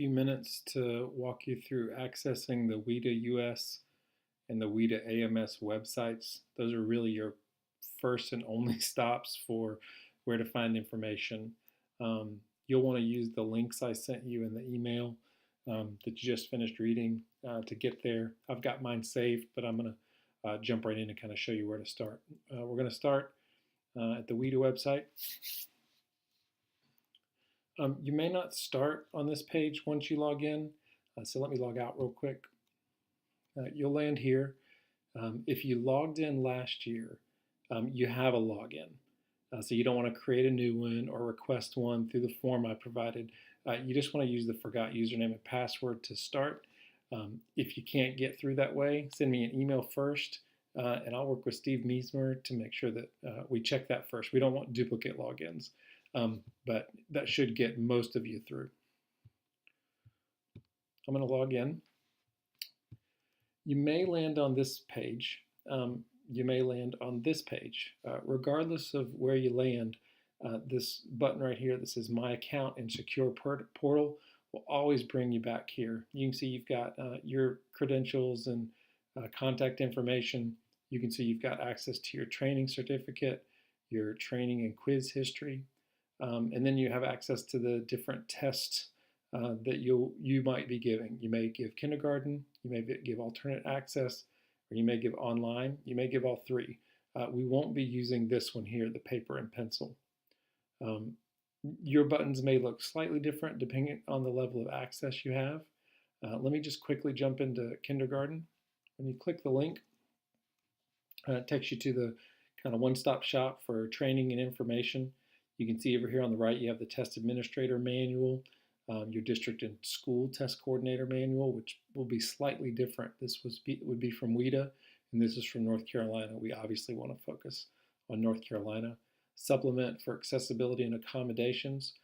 few minutes to walk you through accessing the WIDA US and the WIDA AMS websites. Those are really your first and only stops for where to find information. You'll want to use the links I sent you in the email that you just finished reading to get there. I've got mine saved, but I'm going to jump right in and kind of show you where to start. We're going to start at the WIDA website. You may not start on this page once you log in, so let me log out real quick. You'll land here. If you logged in last year, you have a login. So you don't want to create a new one or request one through the form I provided. You just want to use the forgot username and password to start. If you can't get through that way, send me an email first, and I'll work with Steve Meismer to make sure that we check that first. We don't want duplicate logins, but that should get most of you through. I'm going to log in. You may land on this page. You may land on this page. Regardless of where you land, this button right here that says My Account and Secure Portal will always bring you back here. You can see you've got your credentials and contact information. You can see you've got access to your training certificate, your training and quiz history, and then you have access to the different tests that you might be giving. You may give kindergarten, you may give alternate access, or you may give online, you may give all three. We won't be using this one here, the paper and pencil. Your buttons may look slightly different depending on the level of access you have. Let me just quickly jump into kindergarten. When you click the link, it takes you to the kind of one-stop shop for training and information. You can see over here on the right, you have the test administrator manual, your district and school test coordinator manual, which will be slightly different. This would be from WIDA, and this is from North Carolina. We obviously want to focus on North Carolina. Supplement for accessibility and accommodations.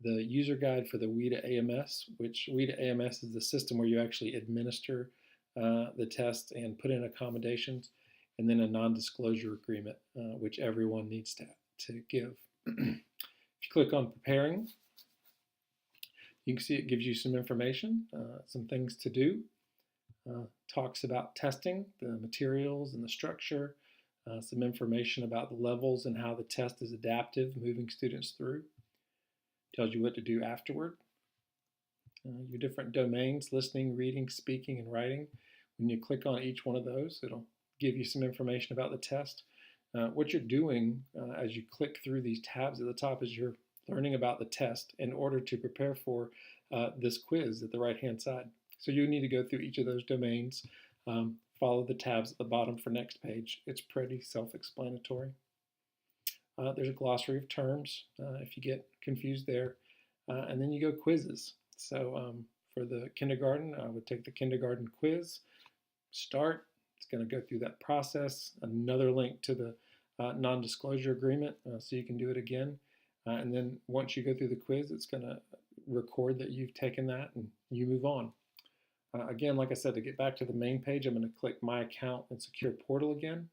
The user guide for the WIDA AMS, which WIDA AMS is the system where you actually administer the test and put in accommodations, and then a non-disclosure agreement, which everyone needs to give. If you click on preparing, you can see it gives you some information, some things to do. Talks about testing, the materials and the structure, some information about the levels and how the test is adaptive, moving students through. Tells you what to do afterward. Your different domains, listening, reading, speaking, and writing. When you click on each one of those, it'll give you some information about the test. What you're doing as you click through these tabs at the top is you're learning about the test in order to prepare for this quiz at the right-hand side. So you need to go through each of those domains, follow the tabs at the bottom for next page. It's pretty self-explanatory. There's a glossary of terms if you get confused there. And then you go quizzes. So for the kindergarten, I would take the kindergarten quiz, start. It's going to go through that process. Another link to the non-disclosure agreement so you can do it again. And then once you go through the quiz, it's going to record that you've taken that and you move on. Again, like I said, to get back to the main page, I'm going to click My Account and Secure Portal again.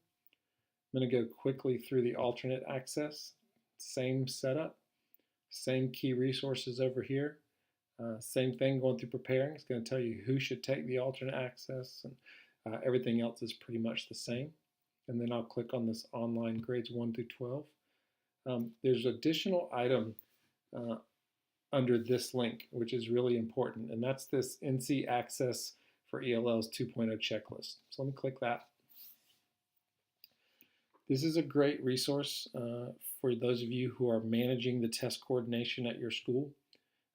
I'm going to go quickly through the alternate access. Same setup, same key resources over here. Same thing going through preparing. It's going to tell you who should take the alternate access, and everything else is pretty much the same. And then I'll click on this online grades 1 through 12. There's an additional item under this link, which is really important, and that's this NC Access for ELL's 2.0 checklist. So let me click that. This is a great resource for those of you who are managing the test coordination at your school.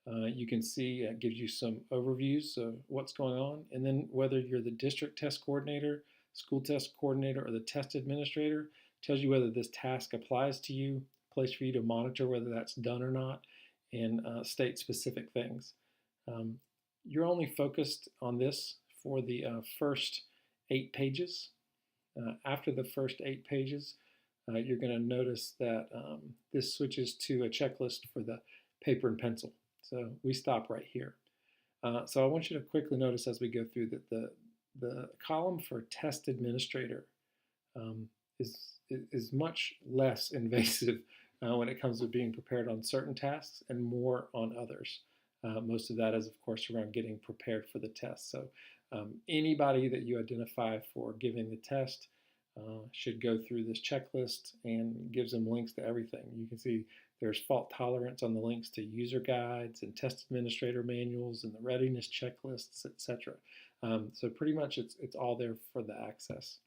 You can see it gives you some overviews of what's going on, and then whether you're the district test coordinator, school test coordinator, or the test administrator, tells you whether this task applies to you, place for you to monitor whether that's done or not, and state specific things. You're only focused on this for the first 8 pages. After the first 8 pages, you're going to notice that this switches to a checklist for the paper and pencil. So we stop right here. So I want you to quickly notice as we go through that the column for test administrator is much less invasive when it comes to being prepared on certain tasks and more on others. Most of that is, of course, around getting prepared for the test. So anybody that you identify for giving the test should go through this checklist and gives them links to everything. You can see there's fault tolerance on the links to user guides and test administrator manuals and the readiness checklists, etc. So pretty much it's all there for the access.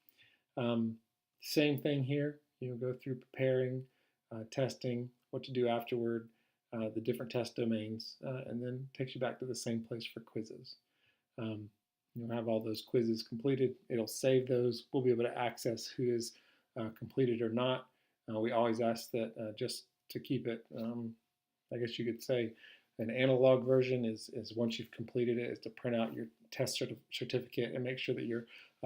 Same thing here. Go through preparing, testing, what to do afterward, the different test domains, and then takes you back to the same place for quizzes. You'll have all those quizzes completed. It'll save those. We'll be able to access who is completed or not. We always ask that just to keep it, I guess you could say, an analog version is once you've completed it, is to print out your test certificate and make sure that your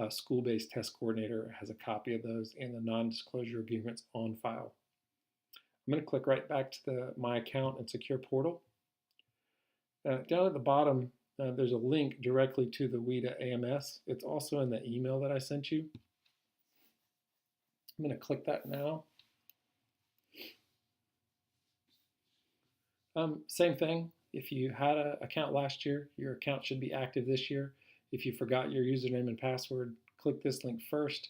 school-based test coordinator has a copy of those and the non-disclosure agreements on file. I'm going to click right back to My Account and Secure Portal. Down at the bottom, there's a link directly to the WIDA AMS. It's also in the email that I sent you. I'm going to click that now. Same thing. If you had an account last year, your account should be active this year. If you forgot your username and password, click this link first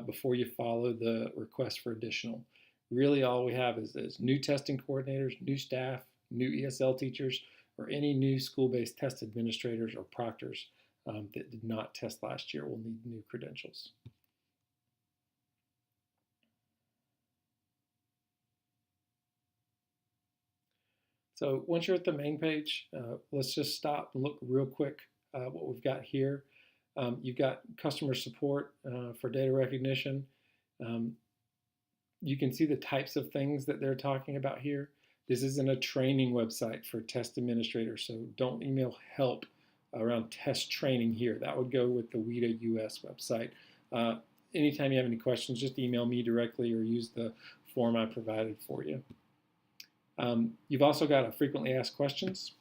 before you follow the request for additional. Really all we have is new testing coordinators, new staff, new ESL teachers, or any new school-based test administrators or proctors that did not test last year will need new credentials. So once you're at the main page, let's just stop and look real quick at what we've got here. You've got customer support for data recognition. You can see the types of things that they're talking about here. This isn't a training website for test administrators, so don't email help around test training here. That would go with the WIDA US website. Anytime you have any questions, just email me directly or use the form I provided for you. You've also got a frequently asked questions.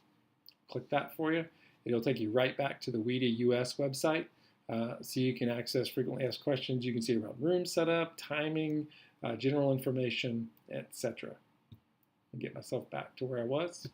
Click that for you. It'll take you right back to the WIDA US website, so you can access frequently asked questions. You can see around room setup, timing, general information, etc. I'll get myself back to where I was.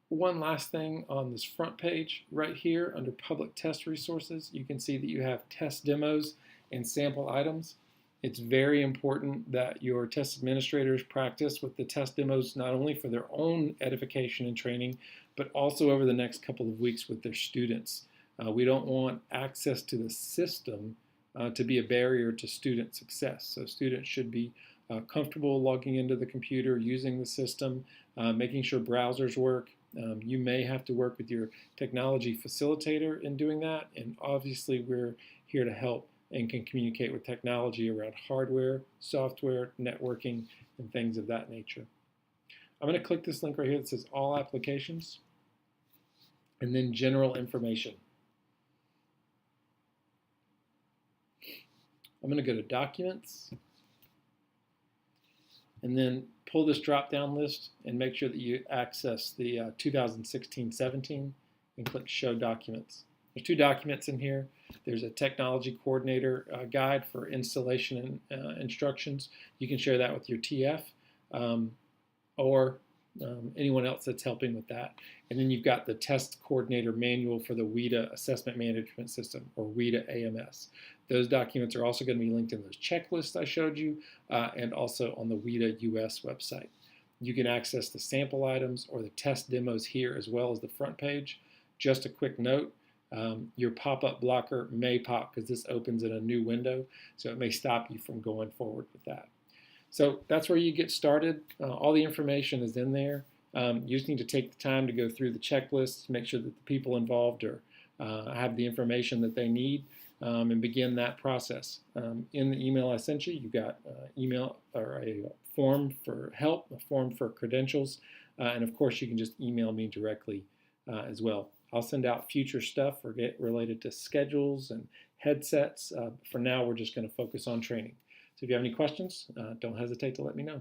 One last thing on this front page right here under public test resources, you can see that you have test demos and sample items. It's very important that your test administrators practice with the test demos not only for their own edification and training, but also over the next couple of weeks with their students. We don't want access to the system to be a barrier to student success. So students should be comfortable logging into the computer, using the system, making sure browsers work. You may have to work with your technology facilitator in doing that, and obviously we're here to help and can communicate with technology around hardware, software, networking, and things of that nature. I'm going to click this link right here that says All Applications, and then General Information. I'm going to go to Documents, and then pull this drop-down list and make sure that you access the 2016-17 and click Show Documents. There's two documents in here. There's a technology coordinator guide for installation and instructions. You can share that with your TF or anyone else that's helping with that. And then you've got the test coordinator manual for the WIDA Assessment Management System, or WIDA AMS. Those documents are also going to be linked in those checklists I showed you and also on the WIDA US website. You can access the sample items or the test demos here as well as the front page. Just a quick note, your pop-up blocker may pop because this opens in a new window, so it may stop you from going forward with that. So that's where you get started. All the information is in there. You just need to take the time to go through the checklists, make sure that the people involved have the information that they need, and begin that process. In the email I sent you, you got email or a form for help, a form for credentials, and of course you can just email me directly as well. I'll send out future stuff related to schedules and headsets. For now, we're just going to focus on training. So if you have any questions, don't hesitate to let me know.